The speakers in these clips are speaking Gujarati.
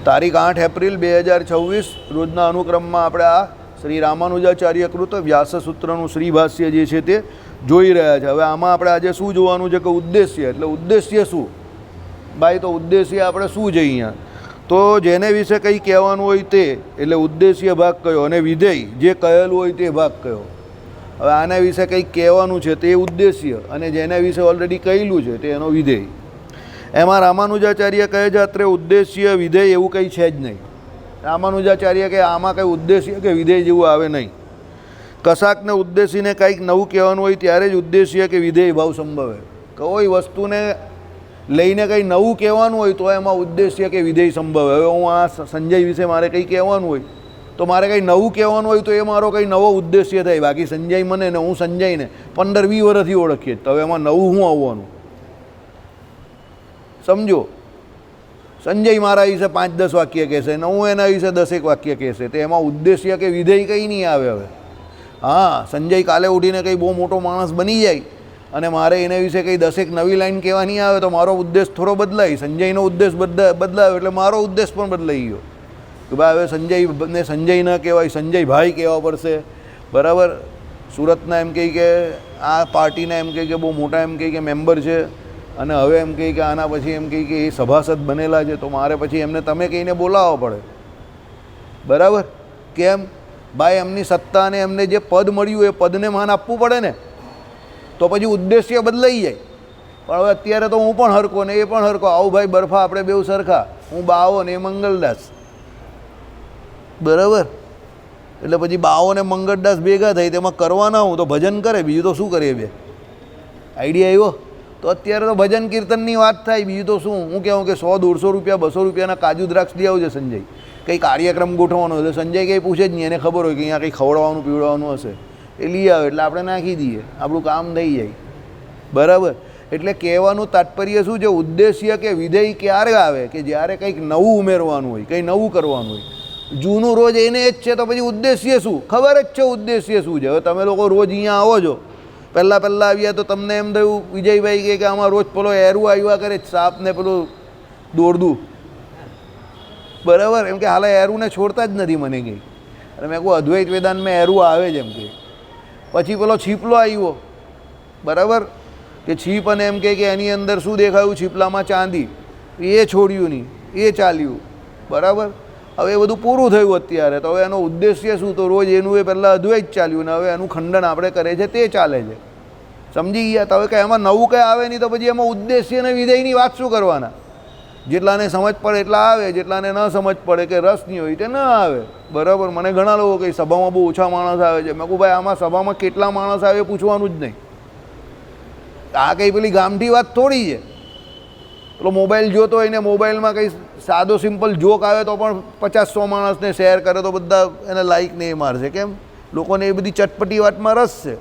તારીખ 8 એપ્રિલ 2026 રોજના અનુક્રમમાં આપણે આ શ્રી રામાનુજાચાર્ય કૃત વ્યાસસૂત્રનું શ્રીભાષ્ય જે છે તે જોઈ રહ્યા છે. હવે આમાં આપણે આજે શું જોવાનું છે કે ઉદ્દેશ્ય, એટલે ઉદ્દેશ્ય શું ભાઈ, તો ઉદ્દેશ્ય આપણે શું છે અહીંયા, તો જેને વિશે કંઈ કહેવાનું હોય તે, એટલે ઉદ્દેશ્ય ભાગ કયો, અને વિધેય જે કહેલું હોય તે ભાગ કયો. હવે આના વિશે કંઈક કહેવાનું છે તે ઉદ્દેશ્ય, અને જેના વિશે ઓલરેડી કહેલું છે તે એનો વિધેય. એમાં રામાનુજાચાર્ય કહે છે અત્રે ઉદ્દેશ્ય વિધેય એવું કંઈ છે જ નહીં. રામાનુજાચાર્ય કે આમાં કંઈ ઉદ્દેશ્ય કે વિધેય જેવું આવે નહીં. કશાકને ઉદ્દેશીને કંઈક નવું કહેવાનું હોય ત્યારે જ ઉદ્દેશ્ય કે વિધેય ભાવ સંભવે. કોઈ વસ્તુને લઈને કંઈ નવું કહેવાનું હોય તો એમાં ઉદ્દેશ્ય કે વિધેય સંભવે. હવે હું આ સંજય વિશે મારે કંઈ કહેવાનું હોય તો મારે કંઈ નવું કહેવાનું હોય તો એ મારો કંઈ નવો ઉદ્દેશ્ય થાય. બાકી સંજય મને ને હું સંજયને 15-20 વર્ષથી ઓળખીએ, તો હવે એમાં નવું શું આવવાનું? સમજો, સંજય મારા વિશે 5-10 વાક્ય કહેશે ને હું એના વિશે 10 વાક્ય કહેશે, તો એમાં ઉદ્દેશ્ય કે વિધેય કંઈ નહીં આવે. હવે હા, સંજય કાલે ઉઠીને કંઈ બહુ મોટો માણસ બની જાય અને મારે એના વિશે કંઈ 10 નવી લાઈન કહેવાની આવે તો મારો ઉદ્દેશ થોડો બદલાય. સંજયનો ઉદ્દેશ બદલાયો એટલે મારો ઉદ્દેશ પણ બદલાઈ ગયો કે ભાઈ હવે સંજયને સંજય ન કહેવાય, સંજયભાઈ કહેવા પડશે. બરાબર, સુરતના એમ કહે કે આ પાર્ટીના એમ કહે કે બહુ મોટા એમ કહે કે મેમ્બર છે, અને હવે એમ કહે કે આના પછી એમ કહે કે એ સભાસદ બનેલા છે, તો મારે પછી એમને તમે કહીને બોલાવવા પડે. બરાબર, કેમ ભાઈ? એમની સત્તા અને એમને જે પદ મળ્યું એ પદને માન આપવું પડે ને, તો પછી ઉદ્દેશ્ય બદલાઈ જાય. પણ હવે અત્યારે તો હું પણ હરકો ને એ પણ હરકો, આવું ભાઈ બરફા આપણે બેઉ સરખા, હું બાવો ને એ મંગલદાસ. બરાબર, એટલે પછી બાવો ને મંગળદાસ ભેગા થઈ તેમાં કરવાના હું તો ભજન કરે, બીજું તો શું કરીએ? બે આઈડિયા આવ્યો તો અત્યારે તો ભજન કીર્તનની વાત થાય, બીજું તો શું. હું કહેવું કે 100-150 રૂપિયા 200 રૂપિયાના કાજુ દ્રાક્ષ લઈ આવજે સંજય, કંઈ કાર્યક્રમ ગોઠવવાનો એટલે સંજય કંઈ પૂછે જ નહીં, એને ખબર હોય કે અહીંયા કંઈ ખવડાવવાનું પીવડાવવાનું હશે, એ લઈ આવે એટલે આપણે નાખી દઈએ, આપણું કામ થઈ જાય. બરાબર, એટલે કહેવાનું તાત્પર્ય શું છે? ઉદ્દેશ્ય કે વિધેય ક્યારે આવે? કે જ્યારે કંઈક નવું ઉમેરવાનું હોય, કંઈ નવું કરવાનું હોય. જૂનું રોજ એને જ છે તો પછી ઉદ્દેશ્ય શું? ખબર જ છે ઉદ્દેશ્ય શું છે. હવે તમે લોકો રોજ અહીંયા આવો છો, પહેલાં આવ્યા તો તમને એમ થયું વિજયભાઈ કે આમાં રોજ પેલો એરું આવ્યા કરે સાપ ને પેલું દોડદું. બરાબર, એમ કે હાલ એરુને છોડતા જ નથી મને કંઈ. અને મેં કહું અદ્વૈત વેદાંતમાં એરું આવે છે એમ કે. પછી પેલો છીપલો આવ્યો. બરાબર, કે છીપ અને એમ કે એની અંદર શું દેખાયું? છીપલામાં ચાંદી. એ છોડ્યું નહીં, એ ચાલ્યું. બરાબર, હવે એ બધું પૂરું થયું અત્યારે, તો હવે એનો ઉદ્દેશ્ય શું? તો રોજ એનું એ પહેલાં અદ્વૈત ચાલ્યું ને હવે એનું ખંડન આપણે કરે છે તે ચાલે છે. સમજી ગયા? તો હવે કંઈ એમાં નવું કંઈ આવે નહીં, તો પછી એમાં ઉદ્દેશ્ય અને વિધેયની વાત શું કરવાના? જેટલાને સમજ પડે એટલા આવે, જેટલાને ન સમજ પડે કે રસ નહીં હોય તે ન આવે. બરાબર, મને ઘણા લોકો કંઈ સભામાં બહુ ઓછા માણસ આવે છે, મેં કહું ભાઈ આમાં સભામાં કેટલા માણસ આવે એ પૂછવાનું જ નહીં. આ કંઈ પેલી ગામઠી વાત થોડી છે. પેલો મોબાઈલ જોતો હોય ને મોબાઈલમાં કંઈ સાદો સિમ્પલ જોક આવે તો પણ 50-100 માણસને શેર કરે તો બધા એને લાઈક ને એ મારશે. કેમ? લોકોને એ બધી ચટપટી વાતમાં રસ છે.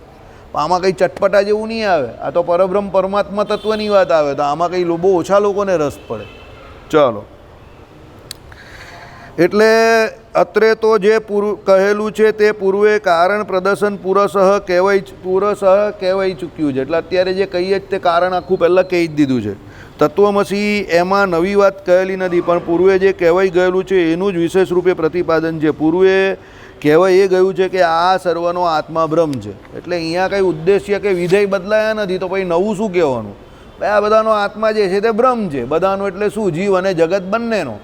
આમાં કંઈ ચટપટા જેવું નહીં આવે. આ તો પરબ્રહ્મ પરમાત્મા તત્વની વાત આવે તો આમાં કંઈ બહુ ઓછા લોકોને રસ પડે. ચાલો, એટલે અત્રે તો જે કહેલું છે તે પૂર્વે કારણ પ્રદર્શન પુરસઃ કહેવાય ચૂક્યું છે. એટલે અત્યારે જે કહીએ જ તે કારણ આખું પહેલાં કહી જ દીધું છે. તત્વમસી એમાં નવી વાત કહેલી નથી, પણ પૂર્વે જે કહેવાઈ ગયેલું છે એનું જ વિશેષ રૂપે પ્રતિપાદન છે. પૂર્વે કહેવાય એ ગયું છે કે આ સર્વનો આત્મા બ્રહ્મ છે. એટલે અહીંયા કંઈ ઉદ્દેશ્ય કે વિધેય બદલાયા નથી, તો પછી નવું શું કહેવાનું? આ બધાનો આત્મા જે છે તે બ્રહ્મ છે. બધાનો એટલે શું? જીવ અને જગત બંનેનો.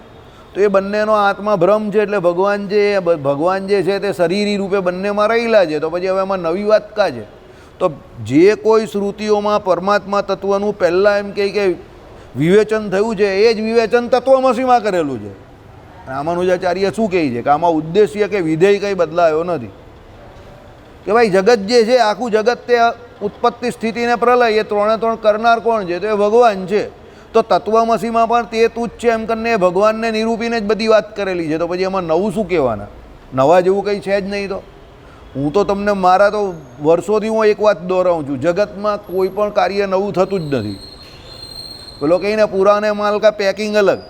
તો એ બંનેનો આત્મા બ્રહ્મ છે, એટલે ભગવાન જે છે તે શરીરી રૂપે બંનેમાં રહેલા છે. તો પછી હવે એમાં નવી વાત કા છે? તો જે કોઈ શ્રુતિઓમાં પરમાત્મા તત્વનું પહેલાં એમ કે વિવેચન થયું છે એ જ વિવેચન તત્વમસીમાં કરેલું છે. રામાનુજાચાર્ય શું કહે છે કે આમાં ઉદ્દેશ્ય કે વિધેય કંઈ બદલાયો નથી. કે ભાઈ જગત જે છે આખું જગત તે ઉત્પત્તિ સ્થિતિને પ્રલય એ 3 કરનાર કોણ છે? તો એ ભગવાન છે. તો તત્વમસીમાં પણ તે તુચ્છ છે એમ કરીને ભગવાનને નિરૂપીને જ બધી વાત કરેલી છે. તો પછી એમાં નવું શું કહેવાના? નવા જેવું કંઈ છે જ નહીં. તો હું તો તમને મારા તો વર્ષોથી હું એક વાત દોહરાવું છું, જગતમાં કોઈ પણ કાર્ય નવું થતું જ નથી. પેલો કહીને પુરાને માલ કા પેકિંગ અલગ.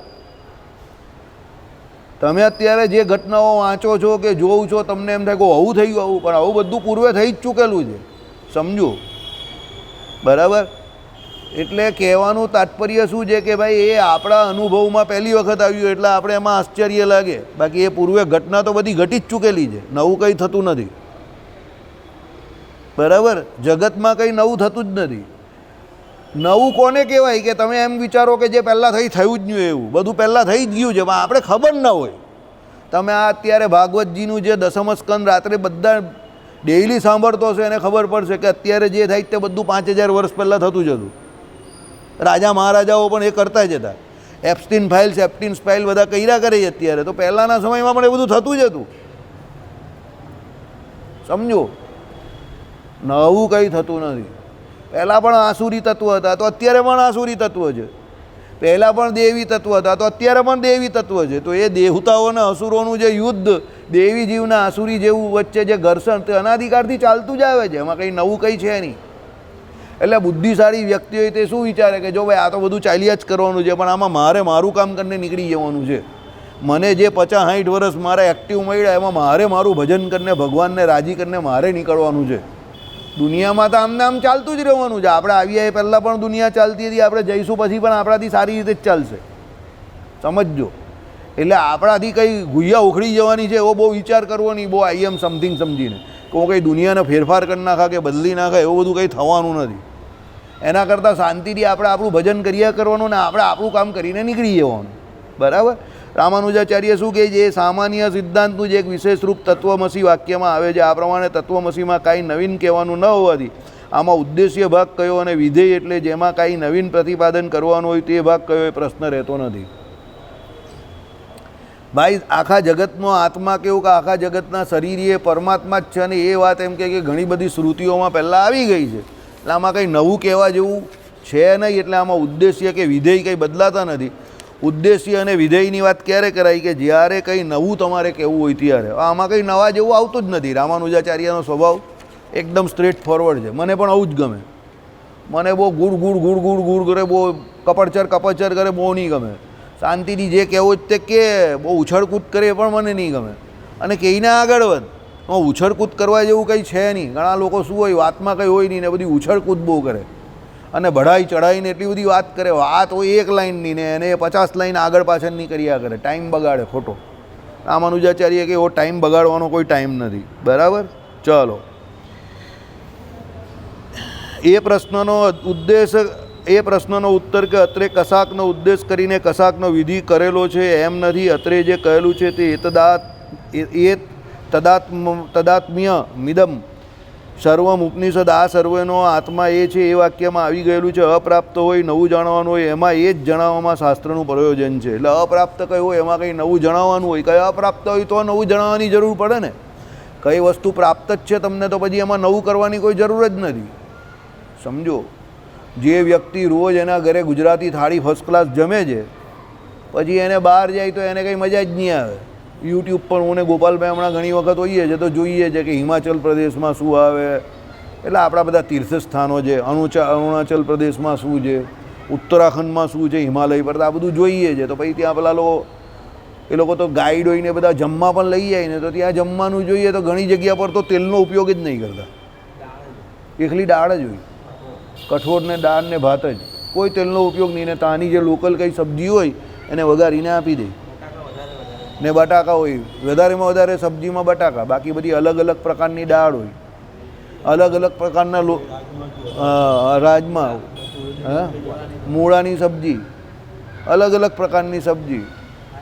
તમે અત્યારે જે ઘટનાઓ વાંચો છો કે જોવો છો તમને એમ થાય કે આવું થઈ ગયું, આવું, પણ આવું બધું પૂર્વે થઈ જ ચૂકેલું છે. સમજો? બરાબર, એટલે કહેવાનું તાત્પર્ય શું છે કે ભાઈ એ આપણા અનુભવમાં પહેલી વખત આવ્યું એટલે આપણે એમાં આશ્ચર્ય લાગે, બાકી એ પૂર્વે ઘટના તો બધી ઘટી જ ચૂકેલી છે, નવું કંઈ થતું નથી. બરાબર, જગતમાં કંઈ નવું થતું જ નથી. નવું કોને કહેવાય કે તમે એમ વિચારો કે જે પહેલાં થયું જ નહીં, એવું બધું પહેલાં થઈ જ ગયું છે પણ આપણે ખબર ન હોય. તમે આ અત્યારે ભાગવતજીનું જે દસમ સ્કંદ રાત્રે બધા ડેઇલી સાંભળતો હશે એને ખબર પડશે કે અત્યારે જે થાય તે બધું 5000 વર્ષ પહેલાં થતું જ હતું. રાજા મહારાજાઓ પણ એ કરતા જ હતા. એપ્સ્ટીન ફાઇલ બધા કર્યા કરે છે અત્યારે, તો પહેલાંના સમયમાં પણ એ બધું થતું જ હતું. સમજો, નવું કંઈ થતું નથી. પહેલાં પણ આસુરી તત્વ હતા તો અત્યારે પણ આસુરી તત્વ છે, પહેલાં પણ દેવી તત્વ હતા તો અત્યારે પણ દેવી તત્વ છે. તો એ દેવતાઓ અને અસુરોનું જે યુદ્ધ, દેવી જીવના આસુરી જેવું વચ્ચે જે ઘર્ષણ, તે અનાધિકારથી ચાલતું જ આવે છે, એમાં કંઈ નવું કંઈ છે નહીં. એટલે બુદ્ધિશાળી વ્યક્તિ હોય તે શું વિચારે કે જો ભાઈ આ તો બધું ચાલ્યા જ કરવાનું છે, પણ આમાં મારે મારું કામ કરીને નીકળી જવાનું છે. મને જે 50-60 વર્ષ મારા એક્ટિવ મળ્યા એમાં મારે મારું ભજન કરીને ભગવાનને રાજી કરીને મારે નીકળવાનું છે. દુનિયામાં તો આમને આમ ચાલતું જ રહેવાનું છે. આપણે આવ્યા એ પહેલાં પણ દુનિયા ચાલતી હતી, આપણે જઈશું પછી પણ આપણાથી સારી રીતે જ ચાલશે. સમજજો, એટલે આપણાથી કંઈ ગુయ్યા ઉખડી જવાની છે એવો બહુ વિચાર કરવો નહીં, બહુ આઈ એમ સમથિંગ સમજીને કે હું કંઈ દુનિયાને ફેરફાર કરી નાખા કે બદલી નાખા, એવું બધું કંઈ થવાનું નથી. એના કરતાં શાંતિથી આપણે આપણું ભજન કર્યા કરવાનું ને આપણે આપણું કામ કરીને નીકળી જવાનું. બરાબર. રામાનુજાચાર્ય શું કહે છે, એ સામાન્ય સિદ્ધાંતનું જે એક વિશેષ રૂપ તત્વમસી વાક્યમાં આવે છે. આ પ્રમાણે તત્વમસીમાં કાંઈ નવીન કહેવાનું ન હોવાથી આમાં ઉદ્દેશ્ય ભાગ કયો અને વિધેય એટલે જેમાં કાંઈ નવીન પ્રતિપાદન કરવાનું હોય તે ભાગ કયો એ પ્રશ્ન રહેતો નથી. ભાઈ આખા જગતનો આત્મા કેવું કે આખા જગતના શરીર એ પરમાત્મા જ છે, અને એ વાત એમ કે ઘણી બધી શ્રુતિઓમાં પહેલાં આવી ગઈ છે, એટલે આમાં કંઈ નવું કહેવા જેવું છે નહીં. એટલે આમાં ઉદ્દેશ્ય કે વિધેય કંઈ બદલાતા નથી. ઉદ્દેશ્ય અને વિધેયની વાત ક્યારે કરાય કે જ્યારે કંઈ નવું તમારે કહેવું હોય ત્યારે. આમાં કંઈ નવા જેવું આવતું જ નથી. રામાનુજાચાર્યનો સ્વભાવ એકદમ સ્ટ્રેટ ફોરવર્ડ છે. મને પણ આવું જ ગમે. મને બહુ ગુડ કરે, બહુ કપચર કરે, બહુ નહીં ગમે. શાંતિથી જે કહેવું જ તે કે, બહુ ઉછળકૂદ કરે એ પણ મને નહીં ગમે. અને કહીને આગળ વધ, ઉછળકૂદ કરવા જેવું કંઈ છે નહીં. ઘણા લોકો શું હોય, વાતમાં કંઈ હોય નહીં ને બધી ઉછળકૂદ બહુ કરે અને બઢાઈ ચઢાઈને એટલી બધી વાત કરે. વાત હોય એક લાઇનની ને એને 50 લાઇન આગળ પાછળની કર્યા કરે, ટાઈમ બગાડે ખોટો. રામાનુજાચાર્ય કે એવો ટાઈમ બગાડવાનો કોઈ ટાઈમ નથી. બરાબર. ચલો, એ પ્રશ્નનો ઉત્તર કે અત્રે કશાકનો ઉદ્દેશ કરીને કશાકનો વિધિ કરેલો છે એમ નથી. અત્રે જે કહેલું છે તે તદાત્મ્ય મિદમ સર્વમ ઉપનિષદ, આ સર્વનો આત્મા એ છે એ વાક્યમાં આવી ગયેલું છે. અપ્રાપ્ત હોય, નવું જાણવાનું હોય, એમાં એ જ જણાવવામાં શાસ્ત્રનું પ્રયોજન છે. એટલે અપ્રાપ્ત કંઈ હોય એમાં કંઈ નવું જણાવવાનું હોય, કંઈ અપ્રાપ્ત હોય તો નવું જણાવવાની જરૂર પડે ને. કઈ વસ્તુ પ્રાપ્ત જ છે તમને તો પછી એમાં નવું કરવાની કોઈ જરૂર જ નથી. સમજો, જે વ્યક્તિ રોજ એના ઘરે ગુજરાતી થાળી ફર્સ્ટ ક્લાસ જમે છે, પછી એને બહાર જાય તો એને કંઈ મજા જ નહીં આવે. યુટ્યુબ પર હું ને ગોપાલભાઈ હમણાં ઘણી વખત હોઈએ છીએ તો જોઈએ છે કે હિમાચલ પ્રદેશમાં શું આવે, એટલે આપણા બધા તીર્થસ્થાનો છે. અરુણાચલ પ્રદેશમાં શું છે, ઉત્તરાખંડમાં શું છે, હિમાલય પર, આ બધું જોઈએ છે. તો પછી ત્યાં પેલા લોકો તો ગાઈડ હોઈને બધા જમવા પણ લઈ જાય ને, તો ત્યાં જમવાનું જોઈએ તો ઘણી જગ્યા પર તો તેલનો ઉપયોગ જ નહીં કરતા, એકલી દાળ જ હોય, કઠોળ ને દાળ ને ભાત જ, કોઈ તેલનો ઉપયોગ નહીં. ને ત્યાંની જે લોકલ કંઈ સબ્જી હોય એને વઘારીને આપી દે, ને બટાકા હોય, વધારેમાં વધારે સબ્જીમાં બટાકા, બાકી બધી અલગ અલગ પ્રકારની દાળ હોય, અલગ અલગ પ્રકારના રાજમા, મૂળાની સબ્જી, અલગ અલગ પ્રકારની સબ્જી.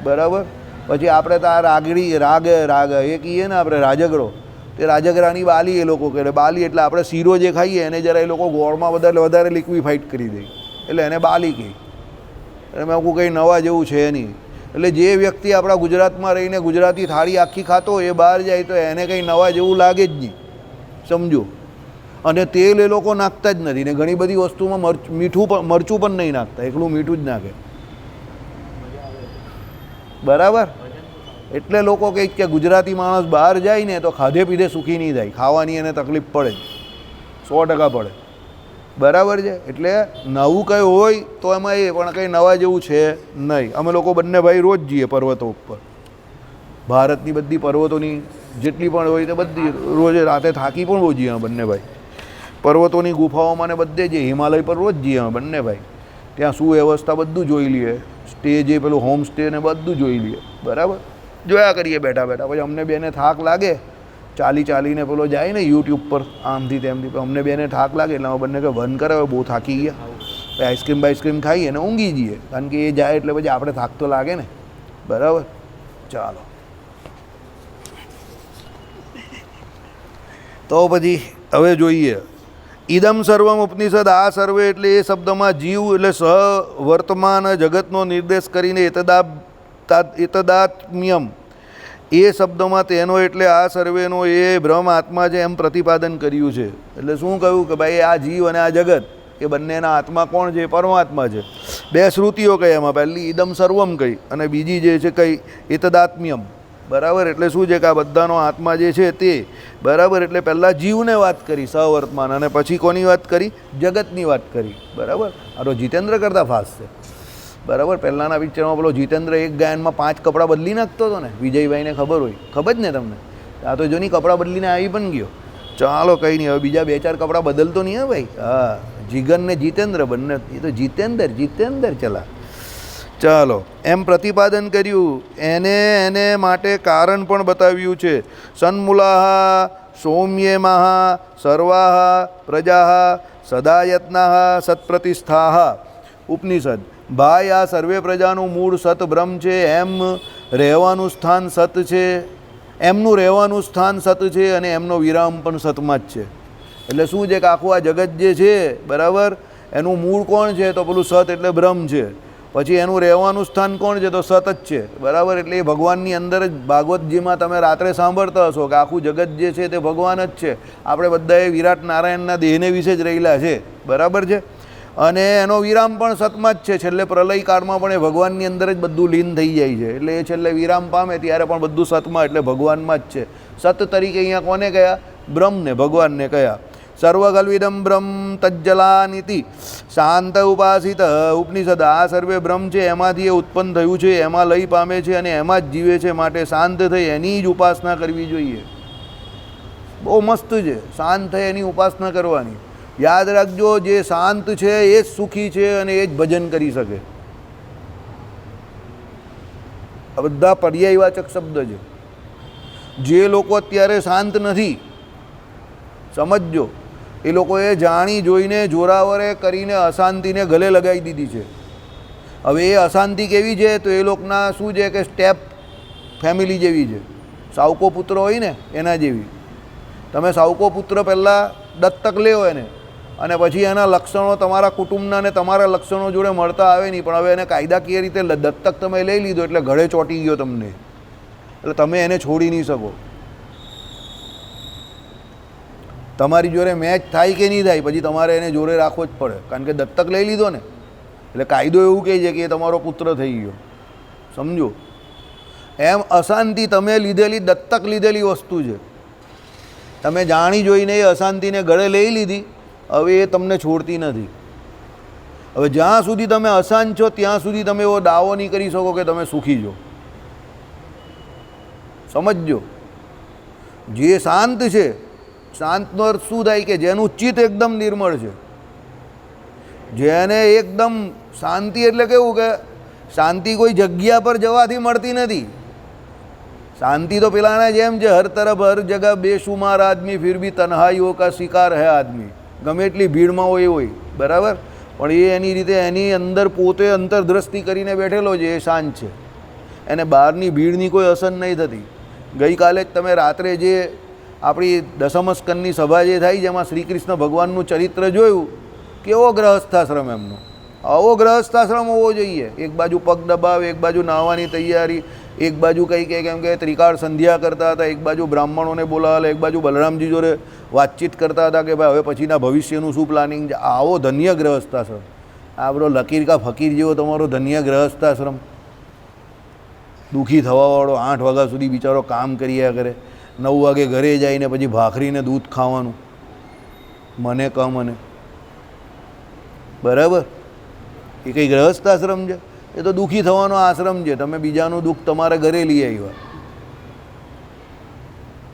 બરાબર. પછી આપણે તો આ રાગ એ કહીએ ને આપણે રાજગરો, તે રાજગરાની બાલી એ લોકો કરે. બાલી એટલે આપણે શીરો જે ખાઈએ એને જરા એ લોકો ગોળમાં વધારે લિક્વિફાઈડ કરી દે, એટલે એને બાલી કહે. એટલે મેં કોઈ કંઈ નવા જેવું છે નહીં. એટલે જે વ્યક્તિ આપણા ગુજરાતમાં રહીને ગુજરાતી થાળી આખી ખાતો હોય એ બહાર જાય તો એને કંઈ નવા જેવું લાગે જ નહીં. સમજો. અને તેલ એ લોકો નાખતા જ નથી, ને ઘણી બધી વસ્તુમાં મરચું પણ નહીં નાખતા, એકલું મીઠું જ નાખે. બરાબર. એટલે લોકો કહે કે ગુજરાતી માણસ બહાર જાય ને તો ખાધે પીધે સુખી નહીં થાય, ખાવાની એને તકલીફ પડે, 100% પડે. બરાબર છે. એટલે નવું કંઈ હોય તો એમાં એ પણ કંઈ નવા જેવું છે નહીં. અમે લોકો બંને ભાઈ રોજ જઈએ પર્વતો ઉપર, ભારતની બધી પર્વતોની જેટલી પણ હોય તે બધી રોજ રાતે થાકી પણ બહુ જઈએ બંને ભાઈ. પર્વતોની ગુફાઓમાં ને બધે જે હિમાલય પર રોજ જઈએ અમે બંને ભાઈ, ત્યાં શું વ્યવસ્થા બધું જોઈ લઈએ, સ્ટે જે પેલું હોમ સ્ટે ને બધું જોઈ લઈએ, બરાબર, જોયા કરીએ બેઠા બેઠા. પછી અમને બેને થાક લાગે, ચાલીને પેલો જાય ને યુટ્યુબ પર આમથી તેમથી, અમને બેને થાક લાગે એટલે અમે બંને કે વન કરે, બહુ થાકી ગયા, પછી આઈસ્ક્રીમ ખાઈએ અને ઊંઘી જઈએ, કારણ કે એ જાય એટલે પછી આપણે થાક તો લાગે ને, બરાબર. ચાલો તો પછી હવે જોઈએ ઇદમ સર્વમ ઉપનિષદ. આ સર્વે એટલે એ શબ્દમાં જીવ એટલે સહ વર્તમાન જગતનો નિર્દેશ કરીને એતદાત્મ્યમ, એ શબ્દમાં તેનો એટલે આ સર્વેનો એ બ્રહ્મ આત્મા છે એમ પ્રતિપાદન કર્યું છે. એટલે શું કહ્યું કે ભાઈ આ જીવ અને આ જગત એ બંનેના આત્મા કોણ છે? પરમાત્મા છે. બે શ્રુતિઓ કહી એમાં, પહેલી ઇદમ સર્વમ કહી અને બીજી જે છે કઈ એતદાત્મ્યમ, બરાબર. એટલે શું છે કે આ બધાનો આત્મા જે છે તે, બરાબર. એટલે પહેલાં જીવને વાત કરી સહવર્તમાન, અને પછી કોની વાત કરી? જગતની વાત કરી, બરાબર. આ તો જીતેન્દ્ર કરતાં ફાસ્ટ છે, બરાબર. પહેલાંના પિક્ચરમાં પેલો જીતેન્દ્ર એક ગાયનમાં 5 કપડાં બદલી નાખતો હતો ને, વિજયભાઈને ખબર હોય, ખબર જ ને તમને. આ તો જોની કપડાં બદલીને આવી પણ ગયો. ચાલો કંઈ નહીં, હવે બીજા 2-4 કપડાં બદલતો નહીં હે ભાઈ. હા, જીગન ને જીતેન્દ્ર બંને, એ તો જીતેન્દ્ર ચલા. ચાલો એમ પ્રતિપાદન કર્યું. એને માટે કારણ પણ બતાવ્યું છે. સન્મૂલાહ સૌમ્યેમાહ સર્વાહ પ્રજા સદાયત્નાહ સત્પ્રતિષ્ઠાહ. ઉપનિષદ. ભાઈ આ સર્વે પ્રજાનું મૂળ સત બ્રહ્મ છે, એમ રહેવાનું સ્થાન સત છે, એમનું રહેવાનું સ્થાન સત છે, અને એમનો વિરામ પણ સતમાં જ છે. એટલે શું છે કે આખું આ જગત જે છે, બરાબર, એનું મૂળ કોણ છે? તો પેલું સત એટલે બ્રહ્મ છે. પછી એનું રહેવાનું સ્થાન કોણ છે? તો સત જ છે, બરાબર. એટલે એ ભગવાનની અંદર જ, ભાગવતજીમાં તમે રાત્રે સાંભળતા હશો કે આખું જગત જે છે તે ભગવાન જ છે. આપણે બધાએ વિરાટ નારાયણના દેહને વિશે જ રહેલા છે, બરાબર છે. અને એનો વિરામ પણ સતમાં જ છે. છેલ્લે પ્રલય કાળમાં પણ એ ભગવાનની અંદર જ બધું લીન થઈ જાય છે. એટલે એ છેલ્લે વિરામ પામે ત્યારે પણ બધું સતમાં, એટલે ભગવાનમાં જ છે. સત તરીકે અહીંયા કોને કયા? બ્રહ્મને, ભગવાનને કયા. સર્વકલ્વિદમ બ્રહ્મ તજ્જલાનિતિ શાંત ઉપાસિત. ઉપનિષદ. આ સર્વે બ્રહ્મ છે એમાંથી એ ઉત્પન્ન થયું છે, એમાં લય પામે છે અને એમાં જ જીવે છે, માટે શાંત થઈ એની જ ઉપાસના કરવી જોઈએ. બહુ મસ્ત છે, શાંત થઈ એની ઉપાસના કરવાની. યાદ રાખજો, જે શાંત છે એ જ સુખી છે અને એ જ ભજન કરી શકે. આ બધા પર્યાયવાચક શબ્દ છે. જે લોકો અત્યારે શાંત નથી, સમજજો, એ લોકોએ જાણી જોઈને જોરાવરે કરીને અશાંતિને ગલે લગાવી દીધી છે. હવે એ અશાંતિ કેવી છે? તો એ લોકોના શું છે કે સ્ટેપ ફેમિલી જેવી છે. સાવકો પુત્ર હોય ને એના જેવી. તમે સાવકો પુત્ર પહેલાં દત્તક લેવો એને, અને પછી એના લક્ષણો તમારા કુટુંબના ને તમારા લક્ષણો જોડે મળતા આવે નહીં, પણ હવે એને કાયદાકીય રીતે દત્તક તમે લઈ લીધો એટલે ગળે ચોંટી ગયો તમને, એટલે તમે એને છોડી નહીં શકો. તમારી જોડે મેચ થાય કે નહીં થાય, પછી તમારે એને જોડે રાખવો જ પડે, કારણ કે દત્તક લઈ લીધો ને, એટલે કાયદો એવું કહે છે કે એ તમારો પુત્ર થઈ ગયો. સમજો? એમ અશાંતિ તમે લીધેલી, દત્તક લીધેલી વસ્તુ છે. તમે જાણી જોઈને એ અશાંતિને ગળે લઈ લીધી, હવે એ તમને છોડતી નથી. હવે જ્યાં સુધી તમે અશાંત છો ત્યાં સુધી તમે એવો દાવો નહીં કરી શકો કે તમે સુખી છો. સમજજો, જે શાંત છે, શાંતનો અર્થ શું થાય કે જેનું ચિત્ત એકદમ નિર્મળ છે, જેને એકદમ શાંતિ, એટલે કેવું કે શાંતિ કોઈ જગ્યા પર જવાથી મળતી નથી. શાંતિ તો પેલાના જેમ છે, હર તરફ હર જગહ બેશુમાર આદમી ફિર ભી તન્હાઈઓ કા શિકાર હૈ આદમી. ગમે એટલી ભીડમાં હોય, બરાબર, પણ એ એની રીતે એની અંદર પોતે અંતરદ્રષ્ટિ કરીને બેઠેલો છે, એ શાંત છે. એને બહારની ભીડની કોઈ અસર નહીં થતી. ગઈકાલે જ તમે રાત્રે જે આપણી દશમસ્કંદની સભા જે થાય, જેમાં શ્રી કૃષ્ણ ભગવાનનું ચરિત્ર જોયું, કેવો ગ્રહસ્થાશ્રમ એમનો. આવો ગ્રહસ્થાશ્રમ હોવો જોઈએ. એક બાજુ પગ દબાવ, એક બાજુ નાહવાની તૈયારી, એક બાજુ કંઈ કે કેમ કે ત્રિકાળ સંધ્યા કરતા હતા, એક બાજુ બ્રાહ્મણોને બોલાવેલા, એક બાજુ બલરામજી જોડે વાતચીત કરતા હતા કે ભાઈ હવે પછીના ભવિષ્યનું શું પ્લાનિંગ છે. આવો ધન્ય ગ્રહસ્થાશ્રમ. આ બધો લકીર કા ફકીર જેવો તમારો ધન્ય ગ્રહસ્થાશ્રમ. દુઃખી થવાવાળો 8 વાગ્યા સુધી બિચારો કામ કર્યા કરે, 9 વાગે ઘરે જઈને પછી ભાખરીને દૂધ ખાવાનું, મને મને, બરાબર. એ કંઈ ગ્રહસ્થાશ્રમ છે? એ તો દુઃખી થવાનો આશ્રમ છે. તમે બીજાનું દુઃખ તમારે ઘરે લઈ આવ્યા,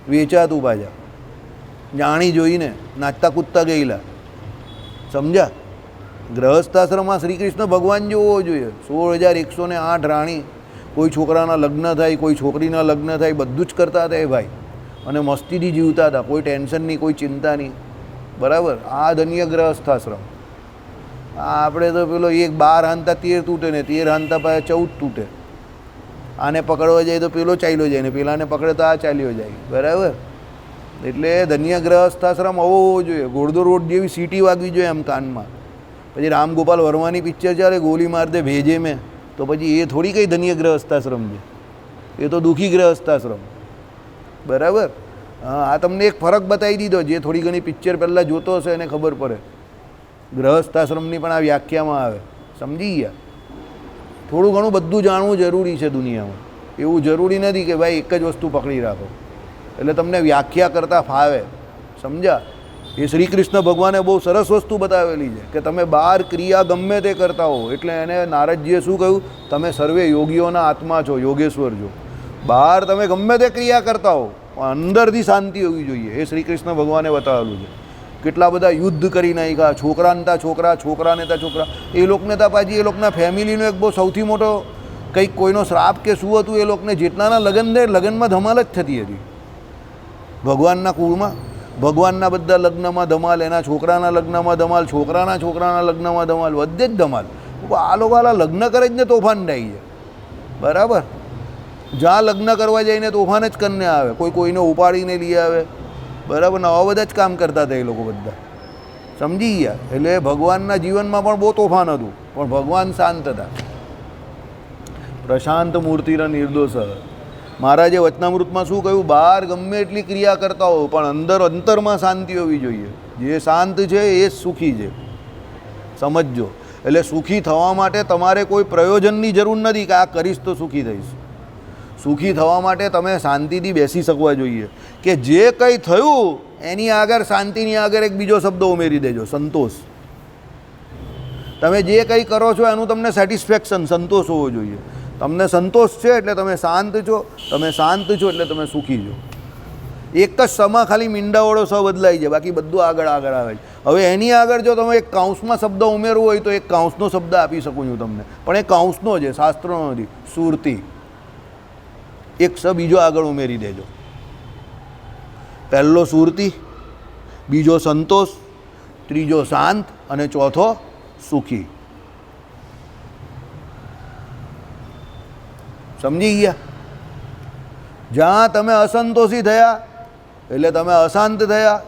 વેચાતું પાછા. જાણી જોઈને નાચતા કૂદતા ગયેલા. સમજ્યા? ગ્રહસ્થાશ્રમમાં શ્રી કૃષ્ણ ભગવાન જેવો હોવો જોઈએ. 16,108 રાણી, કોઈ છોકરાના લગ્ન થાય, કોઈ છોકરીના લગ્ન થાય, બધું જ કરતા હતા એ ભાઈ. અને મસ્તીથી જીવતા હતા, કોઈ ટેન્શન નહીં, કોઈ ચિંતા નહીં. બરાબર? આ ધન્ય ગ્રહસ્થાશ્રમ. આપણે તો પેલો 12 હાંતા 13 તૂટે ને 13 હાંતા પાસે 14 તૂટે. આને પકડવા જાય તો પેલો ચાલ્યો જાય ને પેલાને પકડે તો આ ચાલ્યો જાય. બરાબર? એટલે ધન્ય ગ્રહસ્થાશ્રમ આવો હોવો જોઈએ. ઘોડદો રોડ જેવી સીટી વાગવી જોઈએ એમ કાનમાં. પછી રામ ગોપાલ વર્માની પિક્ચર ચાલે, ગોલી માર દે ભેજે મેં, તો પછી એ થોડી કંઈ ધન્ય ગ્રહસ્થાશ્રમ છે, એ તો દુઃખી ગ્રહસ્થાશ્રમ. બરાબર? હા, આ તમને એક ફરક બતાવી દીધો. જે થોડી ઘણી પિક્ચર પહેલાં જોતો હશે એને ખબર પડે. ગ્રહસ્થાશ્રમની પણ આ વ્યાખ્યામાં આવે. સમજી ગયા? થોડું ઘણું બધું જાણવું જરૂરી છે દુનિયામાં. એવું જરૂરી નથી કે ભાઈ એક જ વસ્તુ પકડી રાખો એટલે તમને વ્યાખ્યા કરતાં ફાવે. સમજ્યા? એ શ્રી કૃષ્ણ ભગવાને બહુ સરસ વસ્તુ બતાવેલી છે કે તમે બહાર ક્રિયા ગમે તે કરતા હો, એટલે એને નારદજીએ શું કહ્યું? તમે સર્વે યોગીઓના આત્મા છો, યોગેશ્વર છો. બહાર તમે ગમે તે ક્રિયા કરતા હો, અંદરથી શાંતિ હોવી જોઈએ. એ શ્રી કૃષ્ણ ભગવાને બતાવેલું છે. કેટલા બધા યુદ્ધ કરી નાખ્યા, છોકરાને તા છોકરા, છોકરાને તા છોકરા. એ લોકોને તા પાછી એ લોકોના ફેમિલીનો એક બહુ સૌથી મોટો કંઈક કોઈનો શ્રાપ કે શું હતું, એ લોકોને જેટલાના લગ્ન થાય લગ્નમાં ધમાલ જ થતી હતી. ભગવાનના કુળમાં ભગવાનના બધા લગ્નમાં ધમાલ, એના છોકરાના લગ્નમાં ધમાલ, છોકરાના લગ્નમાં ધમાલ, બધે જ ધમાલ. આ લોકો આલા લગ્ન કરે જ ને તોફાન થાય છે. બરાબર? જ્યાં લગ્ન કરવા જઈને તોફાન જ કરીને આવે, કોઈ કોઈને ઉપાડીને લઈ આવે. બરાબર? ને આવા બધા જ કામ કરતા હતા એ લોકો બધા. સમજી ગયા? એટલે ભગવાનના જીવનમાં પણ બહુ તોફાન હતું, પણ ભગવાન શાંત હતા. પ્રશાંત મૂર્તિના નિર્દોષ. મહારાજે વચનામૃતમાં શું કહ્યું? બહાર ગમે એટલી ક્રિયા કરતા હો પણ અંતરમાં શાંતિ હોવી જોઈએ. જે શાંત છે એ જ સુખી છે. સમજજો? એટલે સુખી થવા માટે તમારે કોઈ પ્રયોજનની જરૂર નથી કે આ કરીશ તો સુખી થઈશ. સુખી થવા માટે તમે શાંતિથી બેસી શકવા જોઈએ કે જે કંઈ થયું એની આગળ, શાંતિની આગળ એક બીજો શબ્દ ઉમેરી દેજો, સંતોષ. તમે જે કંઈ કરો છો એનું તમને સેટિસ્ફેક્શન, સંતોષ હોવો જોઈએ. તમને સંતોષ છે એટલે તમે શાંત છો, તમે શાંત છો એટલે તમે સુખી છો. એક જ સમા ખાલી મીંડાવાળો સ બદલાઈ જાય, બાકી બધું આગળ આગળ આવે છે. હવે એની આગળ જો તમે એક કાઉન્સમાં શબ્દ ઉમેરવો હોય તો એક કાઉન્સનો શબ્દ આપી શકું છું તમને, પણ એ કાઉન્સનો છે, શાસ્ત્રનો નથી. સુરતી એક સ બીજો આગળ ઉમેરી દેજો. પહેલો સુરતી, બીજો સંતોષ, ત્રીજો શાંત અને ચોથો સુખી. સમજી ગયા? જ્યાં તમે અસંતોષી થયા એટલે તમે અશાંત થયા.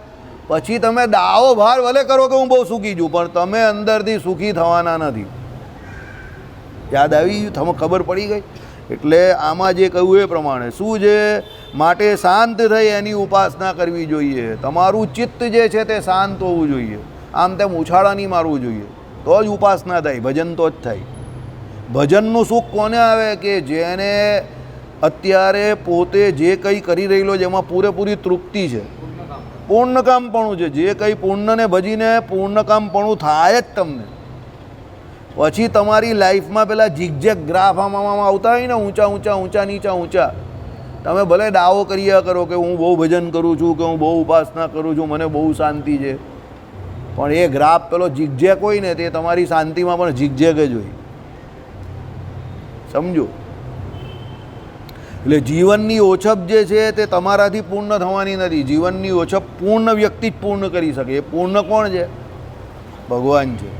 પછી તમે દાવો ભાર ભલે કરો કે હું બહુ સુખી છું, પણ તમે અંદરથી સુખી થવાના નથી. યાદ આવી ગયું? તમે ખબર પડી ગઈ? એટલે આમાં જે કહ્યું એ પ્રમાણે શું છે? માટે શાંત થઈ એની ઉપાસના કરવી જોઈએ. તમારું ચિત્ત જે છે તે શાંત હોવું જોઈએ. આમ તેમ ઉછાળા નહીં મારવું જોઈએ, તો જ ઉપાસના થાય, ભજન તો જ થાય. ભજનનું સુખ કોને આવે? કે જેને અત્યારે પોતે જે કંઈ કરી રહેલો છે એમાં પૂરેપૂરી તૃપ્તિ છે, પૂર્ણકામપણું છે. જે કંઈ પૂર્ણને ભજીને પૂર્ણકામપણું થાય જ તમને. પછી તમારી લાઈફમાં પેલા ઝીકઝેક ગ્રાફ આમાં આવતા હોય ને, ઊંચા ઊંચા ઊંચા નીચા ઊંચા. તમે ભલે દાવો કર્યા કરો કે હું બહુ ભજન કરું છું, કે હું બહુ ઉપાસના કરું છું, મને બહુ શાંતિ છે, પણ એ ગ્રાફ પેલો ઝીકઝેક હોય ને તે તમારી શાંતિમાં પણ ઝીકઝેક જ હોય. સમજો? એટલે જીવનની ઓછપ જે છે તે તમારાથી પૂર્ણ થવાની નથી. જીવનની ઓછપ પૂર્ણ વ્યક્તિ જ પૂર્ણ કરી શકે. એ પૂર્ણ કોણ છે? ભગવાન છે.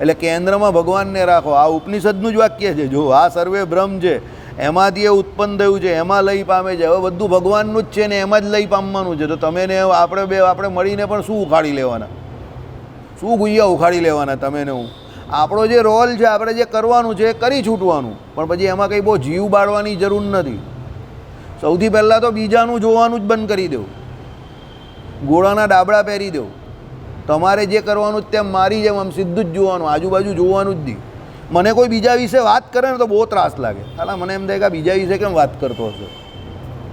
એટલે કેન્દ્રમાં ભગવાનને રાખો. આ ઉપનિષદનું જ વાક્ય છે. જો આ સર્વે બ્રહ્મ છે, એમાંથી એ ઉત્પન્ન થયું છે, એમાં લઈ પામે છે. હવે બધું ભગવાનનું જ છે ને એમાં જ લઈ પામવાનું છે. તો તમે ને આપણે મળીને પણ શું ઉખાડી લેવાના? શું ગુయ్યા ઉખાડી લેવાના તમે ને હું? આપણો જે રોલ છે, આપણે જે કરવાનું છે એ કરી છૂટવાનું, પણ પછી એમાં કંઈ બહુ જીવ બાળવાની જરૂર નથી. સૌથી પહેલાં તો બીજાનું જોવાનું જ બંધ કરી દેવું, ગોળાના ડાબડા પહેરી દેવું. તમારે જે કરવાનું જ તેમ મારી જેમ આમ સીધું જ જોવાનું, આજુબાજુ જોવાનું જ નહીં. મને કોઈ બીજા વિશે વાત કરે ને તો બહુ ત્રાસ લાગે. હાલા મને એમ થાય કે બીજા વિશે કેમ વાત કરતો હશે,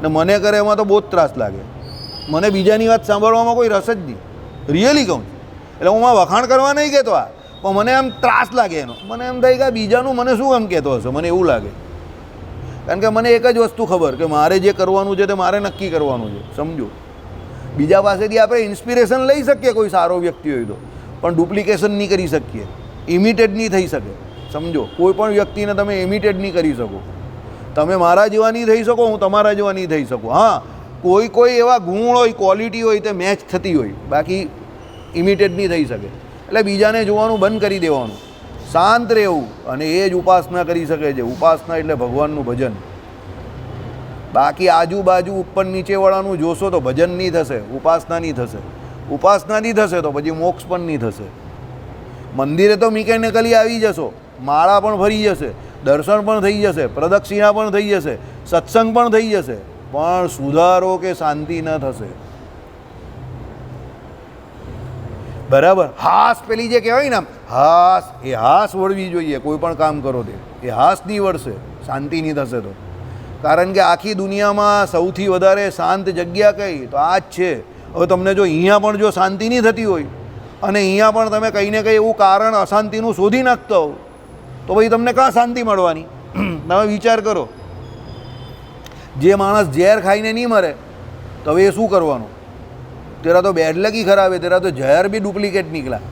ને મને કરે એમાં તો બહુ જ ત્રાસ લાગે. મને બીજાની વાત સાંભળવામાં કોઈ રસ જ નહીં, રિયલી કહું. એટલે હું વખાણ કરવા નહીં કહેતો આ, પણ મને એમ ત્રાસ લાગે એનો. મને એમ થાય કે બીજાનું મને શું એમ કહેતો હશે, મને એવું લાગે. કારણ કે મને એક જ વસ્તુ ખબર કે મારે જે કરવાનું છે તે મારે નક્કી કરવાનું છે. સમજો? બીજા પાસેથી આપણે ઇન્સ્પિરેશન લઈ શકીએ કોઈ સારો વ્યક્તિ હોય તો, પણ ડુપ્લિકેશન નહીં કરી શકીએ, ઇમિટેટ નહીં થઈ શકે. સમજો, કોઈ પણ વ્યક્તિને તમે ઇમિટેટ નહીં કરી શકો. તમે મારા જેવા નહીં થઈ શકો, હું તમારા જેવા નહીં થઈ શકું. હા, કોઈ એવા ગુણ હોય, ક્વોલિટી હોય તે મેચ થતી હોય, બાકી ઇમિટેટ નહીં થઈ શકે. એટલે બીજાને જોવાનું બંધ કરી દેવાનું, શાંત રહેવું, અને એ જ ઉપાસના કરી શકે છે. ઉપાસના એટલે ભગવાનનું ભજન. બાકી આજુબાજુ ઉપર નીચેવાળાનું જોશો તો ભજન નહીં થશે, ઉપાસના નહીં થશે. ઉપાસના નહીં થશે તો પછી મોક્ષ પણ નહીં થશે. મંદિરે તો મિકેનિકલી આવી જશો, માળા પણ ફરી જશે, દર્શન પણ થઈ જશે, પ્રદક્ષિણા પણ થઈ જશે, સત્સંગ પણ થઈ જશે, પણ સુધારો કે શાંતિ ન થશે. બરાબર? હાસ પેલી જે કહેવાય ને, હાસ, એ હાસ વળવી જોઈએ. કોઈ પણ કામ કરો તે એ હાસ નહીં વળશે, શાંતિ નહીં થશે. તો કારણ કે આખી દુનિયામાં સૌથી વધારે શાંત જગ્યા કઈ? તો આ જ છે. હવે તમને જો અહીંયા પણ જો શાંતિ નહીં થતી હોય અને અહીંયા પણ તમે કંઈ ને કંઈ એવું કારણ અશાંતિનું શોધી નાખતા હો, તો ભાઈ તમને કાં શાંતિ મળવાની? તમે વિચાર કરો. જે માણસ ઝેર ખાઈને નહીં મરે તો હવે એ શું કરવાનું? તેરા તો બેડ લકી ખરાબ હે, તેરા તો ઝેર બી ડુપ્લિકેટ નીકળ્યા.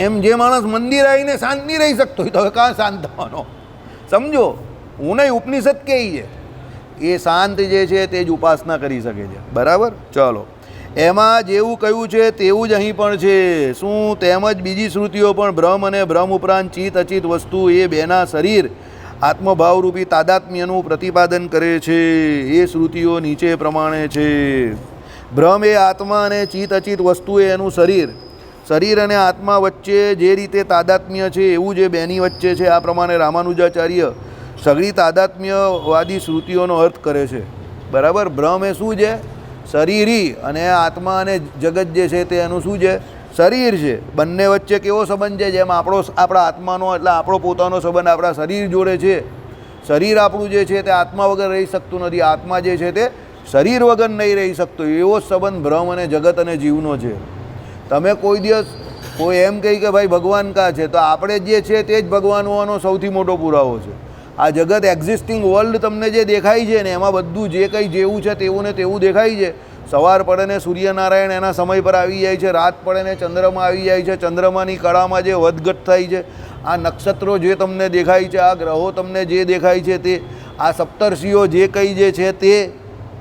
એમ જે માણસ મંદિર આવીને શાંત નહીં રહી શકતો હોય તો હવે કાં શાંત થવાનો? સમજો, હું નહીં, ઉપનિષદ કહે છે એ શાંત જે છે તે જ ઉપાસના કરી શકે છે. બરાબર? ચલો, એમાં જેવું કહ્યું છે તેવું જ અહીં પણ છે. શું? તેમજ બીજી શ્રુતિઓ પણ બ્રહ્મ અને બ્રહ્મ ઉપરાંત ચિત્ત અચિત વસ્તુ એ બેના શરીર આત્મભાવરૂપી તાદાત્મ્યનું પ્રતિપાદન કરે છે. એ શ્રુતિઓ નીચે પ્રમાણે છે. બ્રહ્મ એ આત્મા અને ચિત્ત અચિત વસ્તુ એ એનું શરીર. શરીર અને આત્મા વચ્ચે જે રીતે તાદાત્મ્ય છે એવું જે બેની વચ્ચે છે. આ પ્રમાણે રામાનુજાચાર્ય સઘળી તાદાત્મ્યવાદી શ્રુતિઓનો અર્થ કરે છે. બરાબર? બ્રહ્મ એ શું છે? શરીરી, અને આત્મા અને જગત જે છે તે એનું શું છે? શરીર છે. બંને વચ્ચે કેવો સંબંધ છે? જેમ આપણા આત્માનો એટલે આપણો પોતાનો સંબંધ આપણા શરીર જોડે છે. શરીર આપણું જે છે તે આત્મા વગર રહી શકતું નથી, આત્મા જે છે તે શરીર વગર નહીં રહી શકતો. એવો જ સંબંધ બ્રહ્મ અને જગત અને જીવનો છે. તમે કોઈ દિવસ કોઈ એમ કહી કે ભાઈ ભગવાન કાં છે, તો આપણે જે છે તે જ ભગવાન હોવાનો સૌથી મોટો પુરાવો છે. આ જગત એક્ઝિસ્ટિંગ વર્લ્ડ તમને જે દેખાય છે ને, એમાં બધું જે કંઈ જેવું છે તેવું ને તેવું દેખાય છે. સવાર પડે ને સૂર્યનારાયણ એના સમય પર આવી જાય છે, રાત પડે ને ચંદ્રમા આવી જાય છે, ચંદ્રમાની કળામાં જે વધઘટ થાય છે, આ નક્ષત્રો જે તમને દેખાય છે, આ ગ્રહો તમને જે દેખાય છે તે, આ સપ્તર્ષિઓ જે કંઈ જે છે તે,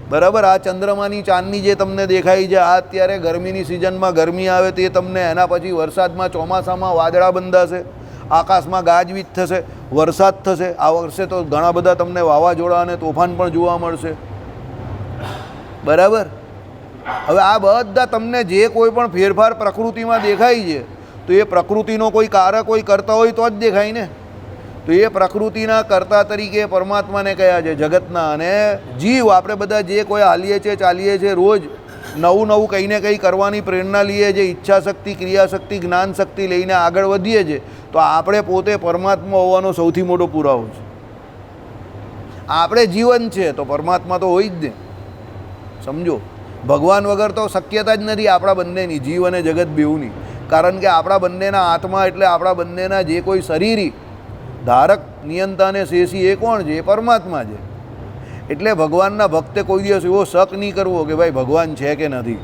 બરાબર? આ ચંદ્રમાની ચાંદની જે તમને દેખાય છે, આ અત્યારે ગરમીની સિઝનમાં ગરમી આવે તે તમને, એના પછી વરસાદમાં ચોમાસામાં વાદળા બંધાશે, આકાશમાં ગાજવીજ થશે, વરસાદ થશે. આ વર્ષે તો ઘણા બધા તમને વાવાઝોડા અને તોફાન પણ જોવા મળશે. બરાબર? હવે આ બધા તમને જે કોઈ પણ ફેરફાર પ્રકૃતિમાં દેખાય છે, તો એ પ્રકૃતિનો કોઈ કારક કોઈ કરતા હોય તો જ દેખાય ને. તો એ પ્રકૃતિના કર્તા તરીકે પરમાત્માને કયા છે? જગતના. અને જીવ, આપણે બધા જે કોઈ હાલીએ છીએ, ચાલીએ છીએ, રોજ નવું નવું કંઈ ને કંઈ કરવાની પ્રેરણા લઈએ છીએ, ઈચ્છાશક્તિ, ક્રિયાશક્તિ, જ્ઞાન શક્તિ લઈને આગળ વધીએ છીએ, તો આપણે પોતે પરમાત્મા હોવાનો સૌથી મોટો પુરાવો છે. આપણે જીવન છે તો પરમાત્મા તો હોય જ ને. સમજો, ભગવાન વગર તો શક્યતા જ નથી આપણા બંનેની, જીવ અને જગત બેઉની. કારણ કે આપણા બંનેના આત્મા એટલે આપણા બંનેના જે કોઈ શરીરી ધારક, નિયંતા અને શેષી એ કોણ છે? એ પરમાત્મા છે. એટલે ભગવાનના ભક્તે કોઈ દિવસ એવો શક નહીં કરવો કે ભાઈ ભગવાન છે કે નથી.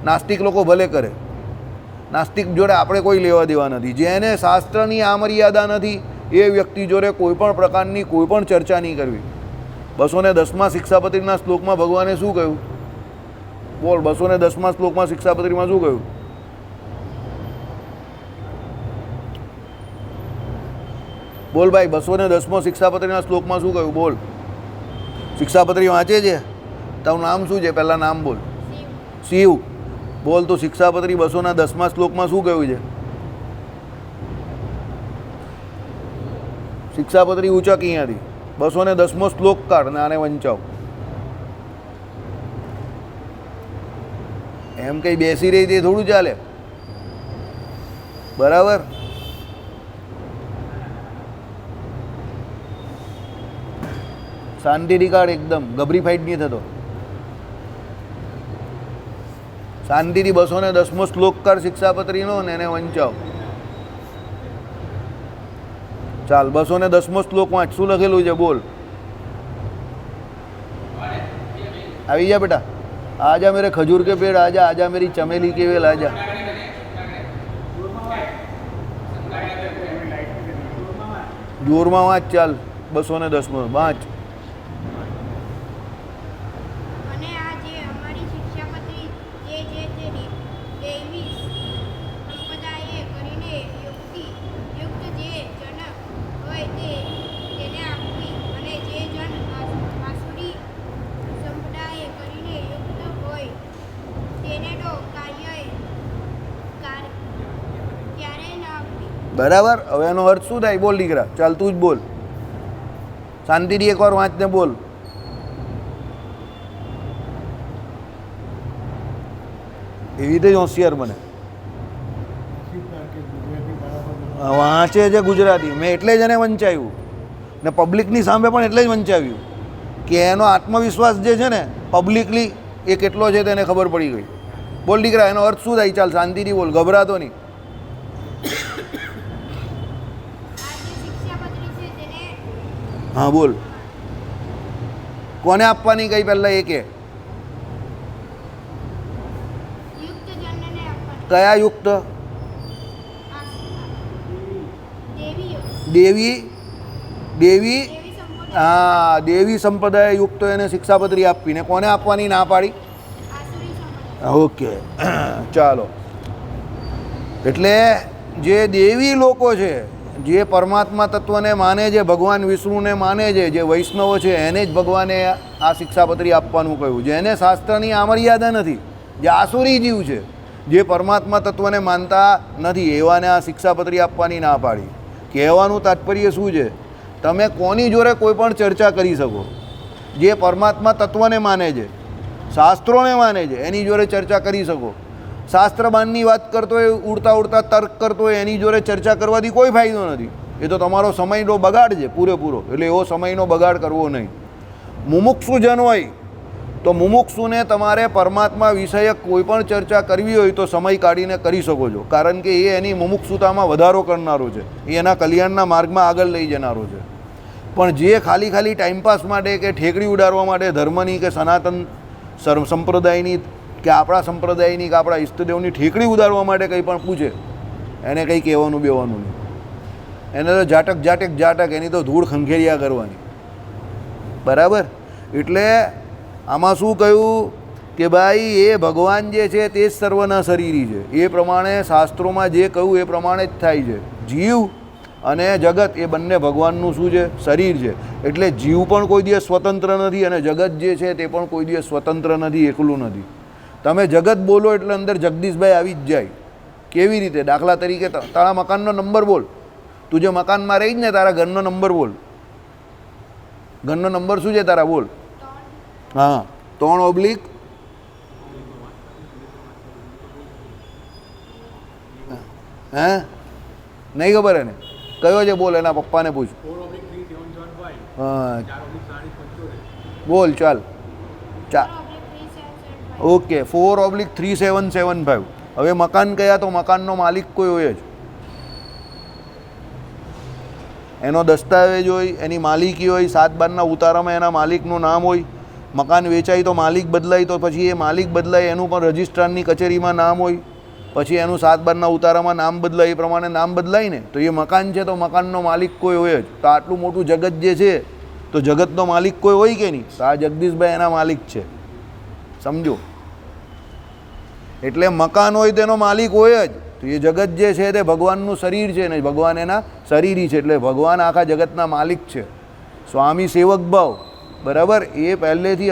નાસ્તિક લોકો ભલે કરે, નાસ્તિક જોડે આપણે કોઈ લેવા દેવા નથી. જેને શાસ્ત્રની આ મર્યાદા નથી એ વ્યક્તિ જોડે કોઈ પણ પ્રકારની કોઈ પણ ચર્ચા નહીં કરવી. 210મા શિક્ષાપત્રીના શ્લોકમાં ભગવાને શું કહ્યું? બોલ, 210મા શ્લોકમાં શિક્ષાપત્રીમાં શું કહ્યું? બોલ ભાઈ, 210મો શિક્ષાપત્રીના શ્લોકમાં શું કહ્યું? બોલ. શિક્ષાપત્રી વાંચે છે? તારું નામ શું છે? પહેલાં નામ બોલ. શિવ. બોલ, તો શિક્ષાપત્રી 210મા શ્લોકમાં શું કહ્યું છે? શિક્ષાપત્રી ઉચક અહીંયાથી 210મો શ્લોક કાઢ ને આને વંચાવ. એમ કંઈ બેસી રહી તે થોડું ચાલે. બરાબર? શાંતિથી કાઢ, એકદમ ગભરી ફાઇટ નહીં થતો. શાંતિથી 210મો શ્લોક કાઢ શિક્ષાપત્રીનો ને એને વંચાવ. ચાલ, 210મો શ્લોક વાંચ. શું લખેલું છે? બોલ. આવી જા બેટા, આજા મેરે ખજૂર કે પેड़ आजा, आजा मेरी चमेली के वेल आजा. જોરમાં વાંચ, ચાલ 210 વાંચ. અને આ જે અમારી શિક્ષાપત્રી જે જે તે દૈવી સંપ્રદાયે કરીને યુક્ત જે જન હોય તેને આપવી, અને જે જન આસુરી સંપ્રદાયે કરીને યુક્ત હોય તેને તો ક્યારેય ન આપવી. બરાબર. હવે એનો અર્થ શું થાય? બોલ દીકરા, ચાલ તું જ બોલ, શાંતિથી એકવાર વાંચને બોલ. એવી રીતે જ હોશિયાર બને. વાંચે છે ગુજરાતી, મેં એટલે જ એને વંચાવ્યું ને પબ્લિકની સામે પણ એટલે જ વંચાવ્યું કે એનો આત્મવિશ્વાસ જે છે ને પબ્લિકલી એ કેટલો છે તેને ખબર પડી ગઈ. બોલ દીકરા, એનો અર્થ શું થાય? ચાલ શાંતિથી બોલ, ગભરાતો નહીં. હા બોલ, કોને આપવાની કઈ પહેલાં એ કે? કયા યુક્ત? દેવી દેવી હા, દેવી સંપ્રદાય યુક્ત એને શિક્ષાપત્રી આપીને કોને આપવાની ના પાડી? ઓકે, ચાલો. એટલે જે દેવી લોકો છે, જે પરમાત્મા તત્વને માને છે, ભગવાન વિષ્ણુને માને છે, જે વૈષ્ણવો છે, એને જ ભગવાને આ શિક્ષાપત્રી આપવાનું કહ્યું. જેને શાસ્ત્રની આમર્યાદા નથી, જે આસુરી જીવ છે, જે પરમાત્મા તત્વને માનતા નથી, એવાને આ શિક્ષાપત્રી આપવાની ના પાડી. કહેવાનું તાત્પર્ય શું છે? તમે કોની જોડે કોઈ પણ ચર્ચા કરી શકો. જે પરમાત્મા તત્વને માને છે, શાસ્ત્રોને માને છે, એની જોડે ચર્ચા કરી શકો. શાસ્ત્રબાનની વાત કરતો હોય, ઉડતા ઉડતા તર્ક કરતો હોય, એની જોડે ચર્ચા કરવાથી કોઈ ફાયદો નથી. એ તો તમારો સમયનો બગાડ છે પૂરેપૂરો. એટલે એવો સમયનો બગાડ કરવો નહીં. મુમુક્ષુ જન હોય તો મુમુક્ષુને તમારે પરમાત્મા વિષયક કોઈ પણ ચર્ચા કરવી હોય તો સમય કાઢીને કરી શકો છો. કારણ કે એ એની મુમુક્ષુતામાં વધારો કરનારો છે, એ એના કલ્યાણના માર્ગમાં આગળ લઈ જનારો છે. પણ જે ખાલી ટાઈમપાસ માટે કે ઠેકડી ઉડાડવા માટે ધર્મની કે સનાતન સંપ્રદાયની કે આપણા સંપ્રદાયની કે આપણા ઈષ્ટદેવની ઠેકડી ઉડાડવા માટે કંઈ પણ પૂછે, એને કંઈ કહેવાનું બેવાનું નહીં. એને તો જાટક એની તો ધૂળ ખંખેરિયા કરવાની. બરાબર. એટલે આમાં શું કહ્યું કે ભાઈ એ ભગવાન જે છે તે જ સર્વના શરીરી છે. એ પ્રમાણે શાસ્ત્રોમાં જે કહ્યું એ પ્રમાણે જ થાય છે. જીવ અને જગત એ બંને ભગવાનનું શું છે? શરીર છે. એટલે જીવ પણ કોઈ દિવસ સ્વતંત્ર નથી અને જગત જે છે તે પણ કોઈ દિવસ સ્વતંત્ર નથી, એકલું નથી. તમે જગત બોલો એટલે અંદર જગદીશભાઈ આવી જ જાય. કેવી રીતે? દાખલા તરીકે તારા મકાનનો નંબર બોલ. તું જે મકાનમાં રહી જ ને, તારા ઘરનો નંબર બોલ. ઘરનો નંબર શું છે તારા? બોલ. હા, 3/, હે નહીં ખબર એને કયો છે? બોલ, એના પપ્પાને પૂછ. હા બોલ, ચાલ. ઓકે, 4/3775. હવે મકાન કયા? તો મકાનનો માલિક કોઈ હોય જ, એનો દસ્તાવેજ હોય, એની માલિકી હોય, 7 બારના ઉતારામાં એના માલિકનું નામ હોય. મકાન વેચાય તો માલિક બદલાય, તો પછી એ માલિક બદલાય એનું પણ રજિસ્ટ્રારની કચેરીમાં નામ હોય. પછી એનું 7 બારના ઉતારામાં નામ બદલાય, એ પ્રમાણે નામ બદલાય ને. તો એ મકાન છે તો મકાનનો માલિક કોઈ હોય જ. તો આટલું મોટું જગત જે છે તો જગતનો માલિક કોઈ હોય કે નહીં? તો આ જગદીશભાઈ એના માલિક છે. સમજો. એટલે મકાન હોય તેનો માલિક હોય જ. તો એ જગત જે છે તે ભગવાનનું શરીર છે ને ભગવાન એના શરીરી છે. એટલે ભગવાન આખા જગતના માલિક છે. સ્વામી સેવક ભાવ, બરાબર, એ પહેલેથી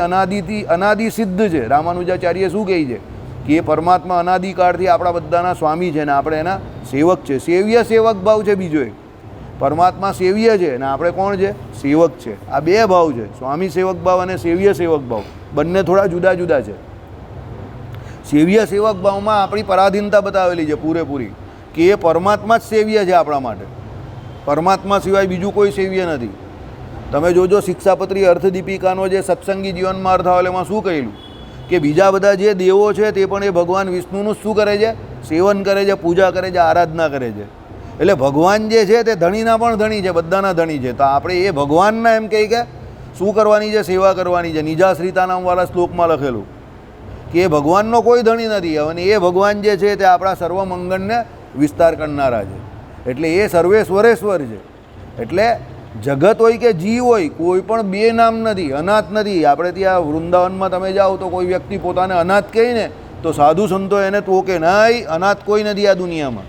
અનાદિ સિદ્ધ છે. રામાનુજાચાર્ય શું કહે છે કે એ પરમાત્મા અનાદિકાળથી આપણા બધાના સ્વામી છે ને આપણે એના સેવક છે. સેવ્ય સેવક ભાવ છે બીજો એક. પરમાત્મા સેવ્ય છે ને આપણે કોણ છે? સેવક છે. આ બે ભાવ છે, સ્વામી સેવક ભાવ અને સેવ્ય સેવક ભાવ. બંને થોડા જુદા જુદા છે. સેવ્ય સેવક ભાવમાં આપણી પરાધીનતા બતાવેલી છે પૂરેપૂરી, કે એ પરમાત્મા જ સેવ્ય છે આપણા માટે. પરમાત્મા સિવાય બીજું કોઈ સેવ્ય નથી. તમે જોજો શિક્ષાપત્રી અર્થદીપિકાનો જે સત્સંગી જીવનમાં અર્થ આવે એમાં શું કહેલું કે બીજા બધા જે દેવો છે તે પણ એ ભગવાન વિષ્ણુનું શું કરે છે? સેવન કરે છે, પૂજા કરે છે, આરાધના કરે છે. એટલે ભગવાન જે છે તે ધણીના પણ ધણી છે, બધાના ધણી છે. તો આપણે એ ભગવાનના એમ કહીએ કે શું કરવાની છે? સેવા કરવાની છે. નિજાશ્રિતા નામવાળા શ્લોકમાં લખેલું કે એ ભગવાનનો કોઈ ધણી નથી અને એ ભગવાન જે છે તે આપણા સર્વ મંગળને વિસ્તાર કરનારા છે. એટલે એ સર્વેશ્વરેશ્વર છે. એટલે જગત હોય કે જીવ હોય, કોઈ પણ બે નામ નથી, અનાથ નથી. આપણે ત્યાં વૃંદાવનમાં તમે જાઓ તો કોઈ વ્યક્તિ પોતાને અનાથ કહે ને તો સાધુ સંતો એને ટોકે, નહીં, અનાથ કોઈ નથી આ દુનિયામાં.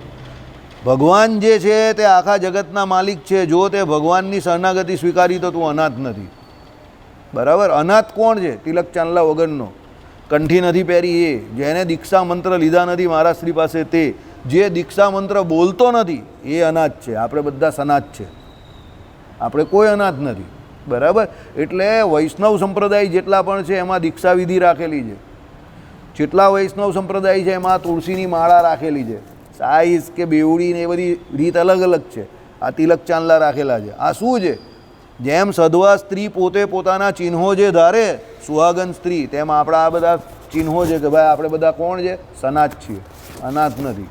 ભગવાન જે છે તે આખા જગતના માલિક છે. જો તે ભગવાનની શરણાગતિ સ્વીકારી તો તું અનાથ નથી. બરાબર? અનાથ કોણ છે? તિલક ચાંદલા વગરનો, કંઠી નથી પહેરી એ, જેને દીક્ષા મંત્ર લીધા નથી મારા શ્રી પાસે તે, જે દીક્ષા મંત્ર બોલતો નથી એ અનાથ છે. આપણે બધા સનાથ છે, આપણે કોઈ અનાથ નથી. બરાબર? એટલે વૈષ્ણવ સંપ્રદાય જેટલા પણ છે એમાં દીક્ષા વિધિ રાખેલી છે. જેટલા વૈષ્ણવ સંપ્રદાય છે એમાં તુલસીની માળા રાખેલી છે, સાઈઝ કે બેવડી ને એ બધી રીત અલગ અલગ છે. આ તિલક ચાંદલા રાખેલા છે. આ શું છે? જેમ સધવા સ્ત્રી પોતે પોતાના ચિહ્નો જે ધારે, સુહાગન સ્ત્રી, તેમ આપણા આ બધા ચિહ્નો છે કે ભાઈ આપણે બધા કોણ છે? સનાથ છીએ, અનાથ નથી.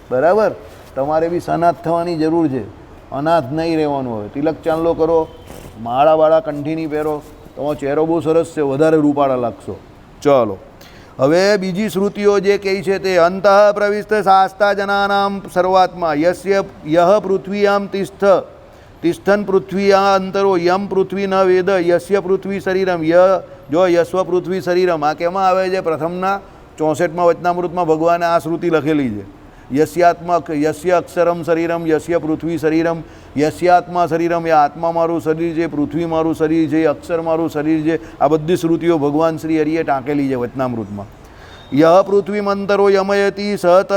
બરાબર? તમારે બી સનાથ થવાની જરૂર છે, અનાથ નહીં રહેવાનું. હવે તિલક ચાંદલો કરો, માળાવાળા કંઠીની પહેરો, તમારો ચહેરો બહુ સરસ છે, વધારે રૂપાળા લાગશો. ચાલો, હવે બીજી શ્રુતિઓ જે કહે છે તે અંતઃ પ્રવિષ્ટ શાસ્તા જનાનામ સર્વાત્મા યસ્ય યહ પૃથ્વીયામ તિષ્ઠન પૃથ્વીયા અંતરો યમ પૃથ્વી ન વેદ યસ્ય પૃથ્વી શરીરમ જો યસ્વ પૃથ્વી શરીરમ. આ કેમાં આવે છે? પ્રથમના 64માં વચનામૃતમાં ભગવાને આ શ્રુતિ લખેલી છે. યસ્ય અક્ષરમ શરીરમ યસ્ય પૃથ્વી શરીરમ યસ્યાત્મા શરીરમ. એ આત્મા મારું શરીર છે, પૃથ્વી મારું શરીર છે, અક્ષર મારું શરીર છે. આ બધી શ્રુતિઓ ભગવાન શ્રી હરિએ ટાંકેલી છે વચનામૃતમાં. યહ પૃથ્વી મંતરો યમયતી સત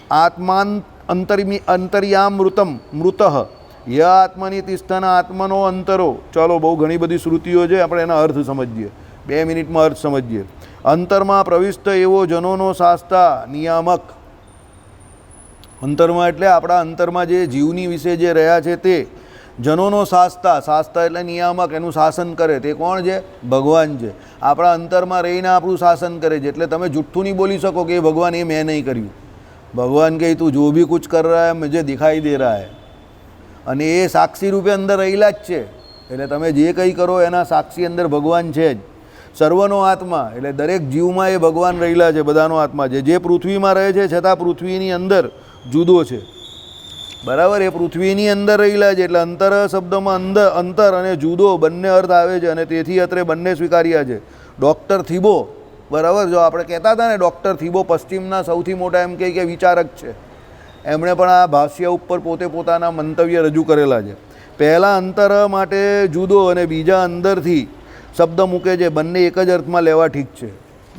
આત્માન અંતર્યામૃતમ મૃત ય આત્મની તિષ્ઠન આત્મનો અંતરો. ચાલો, બહુ ઘણી બધી શ્રુતિઓ છે, આપણે એના અર્થ સમજીએ. 2 મિનિટમાં અર્થ સમજીએ. અંતરમાં પ્રવિષ્ટ એવો જનોનો શાસ્તા નિયામક. અંતરમાં એટલે આપણા અંતરમાં જે જીવની વિશે જે રહ્યા છે તે જનોનો શાસ્તા. શાસ્તા એટલે નિયામક, એનું શાસન કરે. તે કોણ છે? ભગવાન છે. આપણા અંતરમાં રહીને આપણું શાસન કરે છે. એટલે તમે જુઠ્ઠું નહીં બોલી શકો કે એ ભગવાન એ મેં નહીં કર્યું. ભગવાન કહે તું જો ભી કુછ કર રહા હૈ મુझे દિખાઈ દે રહા હૈ. અને એ સાક્ષી રૂપે અંદર રહેલા જ છે. એટલે તમે જે કંઈ કરો એના સાક્ષી અંદર ભગવાન છે જ. સર્વનો આત્મા એટલે દરેક જીવમાં એ ભગવાન રહેલા છે, બધાનો આત્મા છે. જે પૃથ્વીમાં રહે છે છતાં પૃથ્વીની અંદર જુદો છે. બરાબર? એ પૃથ્વીની અંદર રહેલા છે. એટલે અંતર શબ્દમાં અંતર અને જુદો બંને અર્થ આવે છે અને તેથી અત્રે બંને સ્વીકાર્યા છે. ડૉક્ટર થીબો, બરાબર, જો આપણે કહેતા હતા ને ડૉક્ટર થીબો પશ્ચિમના સૌથી મોટા એમ કે વિચારક છે, એમણે પણ આ ભાષ્ય ઉપર પોતે પોતાના મંતવ્ય રજૂ કરેલા છે. પહેલાં અંતર માટે જુદો અને બીજા અંદરથી શબ્દ મૂકે છે. બંને એક જ અર્થમાં લેવા ઠીક છે.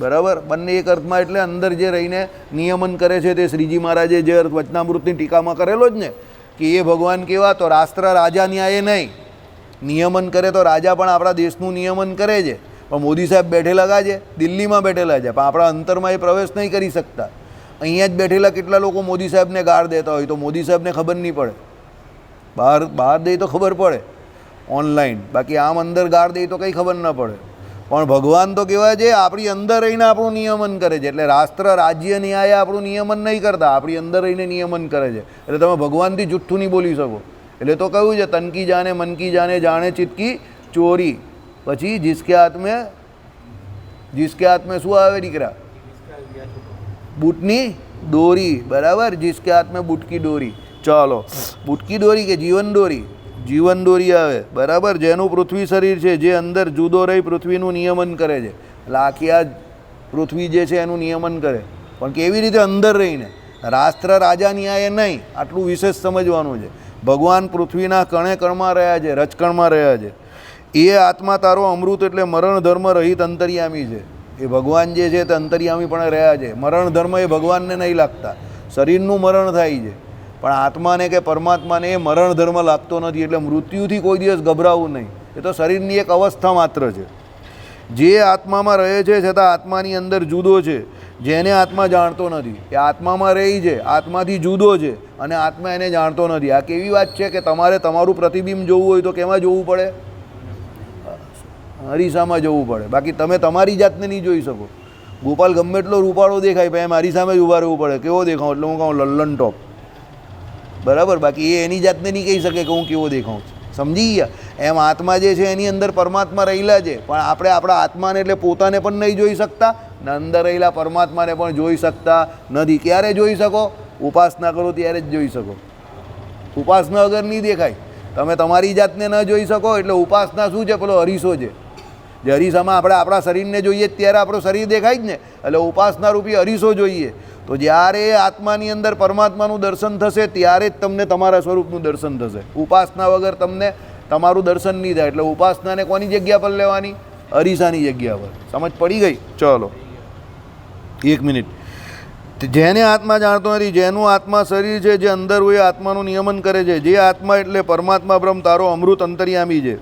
બરાબર? બંને એક અર્થમાં એટલે અંદર જે રહીને નિયમન કરે છે તે શ્રીજી મહારાજે જે અર્થ વચનામૃતની ટીકામાં કરેલો જ ને કે એ ભગવાન કેવા? તો રાષ્ટ્ર રાજા ન્યાયે નહીં, નિયમન કરે તો રાજા પણ આપણા દેશનું નિયમન કરે છે. પણ મોદી સાહેબ બેઠેલા કા છે? દિલ્હીમાં બેઠેલા છે, પણ આપણા અંતરમાં એ પ્રવેશ નહીં કરી શકતા. અહીંયા જ બેઠેલા કેટલા લોકો મોદી સાહેબને ગાળ દેતા હોય તો મોદી સાહેબને ખબર નહીં પડે. બહાર દે તો ખબર પડે ઓનલાઈન, બાકી આમ અંદર ગાળ દે તો કંઈ ખબર ન પડે. પણ ભગવાન તો કહેવાય છે આપણી અંદર રહીને આપણું નિયમન કરે છે. એટલે રાષ્ટ્ર રાજ્ય ન્યાય આપણું નિયમન નહીં કરતા, આપણી અંદર રહીને નિયમન કરે છે. એટલે તમે ભગવાનથી જુઠ્ઠું નહીં બોલી શકો. એટલે તો કહ્યું છે તન કી જાને મન કી જાને જાણે ચિત્ત કી ચોરી. પછી જિસકે હાથ મેં શું આવે દીકરા? બૂટની દોરી. બરાબર? જિસકે હાથ મેં બૂટ કી દોરી. ચાલો, બૂટ કી દોરી કે જીવન દોરી? જીવન દોરી આવે. બરાબર? જેનું પૃથ્વી શરીર છે, જે અંદર જુદો રહી પૃથ્વીનું નિયમન કરે છે. એટલે આખી આ પૃથ્વી જે છે એનું નિયમન કરે, પણ કેવી રીતે? અંદર રહીને. રાષ્ટ્ર રાજા ન્યાય નહીં, આટલું વિશેષ સમજવાનું છે. ભગવાન પૃથ્વીના કણે કણમાં રહ્યા છે, રચકણમાં રહ્યા છે. એ આત્મા તારો અમૃત એટલે મરણ ધર્મ રહિત અંતર્યામી છે. એ ભગવાન જે છે તે અંતર્યામી પણ રહ્યા છે. મરણ ધર્મ એ ભગવાનને નહીં લાગતા. શરીરનું મરણ થાય છે, પણ આત્માને કે પરમાત્માને એ મરણ ધર્મ લાગતો નથી. એટલે મૃત્યુથી કોઈ દિવસ ગભરાવું નહીં. એ તો શરીરની એક અવસ્થા માત્ર છે. જે આત્મામાં રહે છે છતાં આત્માની અંદર જુદો છે, જેને આત્મા જાણતો નથી. એ આત્મામાં રહી છે, આત્માથી જુદો છે અને આત્મા એને જાણતો નથી. આ કેવી વાત છે કે તમારે તમારું પ્રતિબિંબ જોવું હોય તો કેમાં જોવું પડે? અરીસામાં જોવું પડે. બાકી તમે તમારી જાતને નહીં જોઈ શકો. ગોપાલ ગમે એટલો રૂપાળો દેખાય પણ એમ અરીસામાં જ ઊભા રહેવું પડે. કેવો દેખાઉં? એટલે હું કહું લલ્લન ટોપ. બરાબર? બાકી એ એની જાતને નહીં કહી શકે કે હું કેવો દેખાઉં છું. સમજી ગયા? એમ આત્મા જે છે એની અંદર પરમાત્મા રહેલા છે, પણ આપણે આપણા આત્માને એટલે પોતાને પણ નહીં જોઈ શકતા ને અંદર રહેલા પરમાત્માને પણ જોઈ શકતા નથી. ક્યારે જોઈ શકો? ઉપાસના કરો ત્યારે જ જોઈ શકો. ઉપાસના વગર નહીં દેખાય. તમે તમારી જાતને ન જોઈ શકો એટલે ઉપાસના શું છે? પેલો અરીસો છે. જે અરીસામાં આપણે આપણા શરીરને જોઈએ ત્યારે આપણું શરીર દેખાય જ ને, એટલે ઉપાસના રૂપી અરીસો જોઈએ. તો જ્યારે આત્માની અંદર પરમાત્માનું દર્શન થશે ત્યારે જ તમને તમારા સ્વરૂપનું દર્શન થશે. ઉપાસના વગર તમને તમારું દર્શન નહીં થાય. એટલે ઉપાસનાને કોની જગ્યા પર લેવાની? અરીસાની જગ્યા પર. સમજ પડી ગઈ? ચલો 1 મિનિટ. જેને આત્મા જાણતો નથી, જેનું આત્મા શરીર છે, જે અંદર હોય આત્માનું નિયમન કરે છે, જે આત્મા એટલે પરમાત્મા બ્રહ્મ તારો અમૃત અંતર્યામી છે,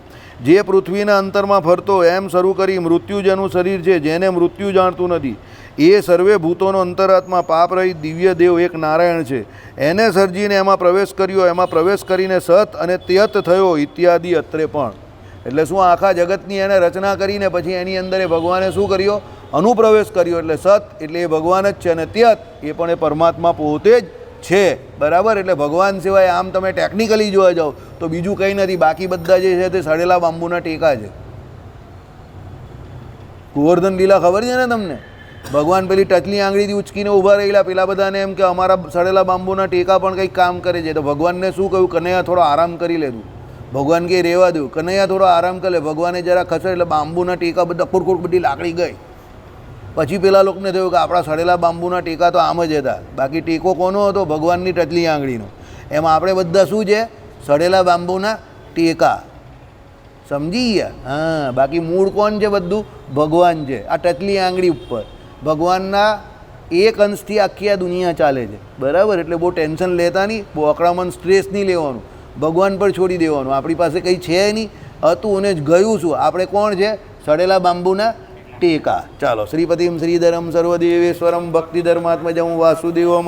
જે પૃથ્વીના અંતરમાં ફરતો એમ શરૂ કરી મૃત્યુ જેનું શરીર છે, જેને મૃત્યુ જાણતું નથી, એ સર્વે ભૂતોનો અંતરાત્મા પાપ રહિત દિવ્ય દેવ એક નારાયણ છે, એને સર્જીને એમાં પ્રવેશ કર્યો, એમાં પ્રવેશ કરીને સત અને ત્યત થયો ઇત્યાદિ અત્રે પણ. એટલે શું? આખા જગતની એને રચના કરીને પછી એની અંદર એ ભગવાને શું કર્યો? અનુપ્રવેશ કર્યો. એટલે સત એટલે એ ભગવાન જ છે અને ત્યત એ પણ એ પરમાત્મા પોતે જ છે. બરાબર? એટલે ભગવાન સિવાય આમ તમે ટેકનિકલી જોવા જાઓ તો બીજું કંઈ નથી. બાકી બધા જે છે તે સડેલા બાંબુના ટેકા છે. ગોવર્ધન લીલા ખબર છે ને તમને? ભગવાન પેલી ટચલી આંગળીથી ઉચકીને ઊભા રહેલા, પેલા બધાને એમ કે અમારા સડેલા બાંબુના ટેકા પણ કંઈક કામ કરે છે. તો ભગવાનને શું કહ્યું? કનૈયા થોડો આરામ કરી લેતું. ભગવાન કે રહેવા દઉં. કનૈયા થોડો આરામ કરે. ભગવાને જરા ખસે એટલે બાંબુના ટેકા બધા કુરકુર બધી લાકડી ગઈ. પછી પેલા લોકોને થયું કે આપણા સડેલા બાંબુના ટેકા તો આમ જ હતા. બાકી ટેકો કોનો હતો? ભગવાનની ટચલી આંગળીનો. એમાં આપણે બધા શું છે? સડેલા બાંબુના ટેકા. સમજી ગયા? હા. બાકી મૂળ કોણ છે? બધું ભગવાન છે. આ ટચલી આંગળી ઉપર ભગવાનના એક અંશથી આખી આ દુનિયા ચાલે છે. બરાબર? એટલે બહુ ટેન્શન લેતા નહીં, બહુ અકળામણ સ્ટ્રેસ નહીં લેવાનું, ભગવાન પર છોડી દેવાનું. આપણી પાસે કંઈ છે નહીં, હતું અને ગયું શું? આપણે કોણ છે? સડેલા બાંબુના ટેકા. ચાલો. શ્રીપતિમ શ્રીધરમ સર્વદેવેશ્વરમ ભક્તિધર્માત્મજમ વાસુદેવમ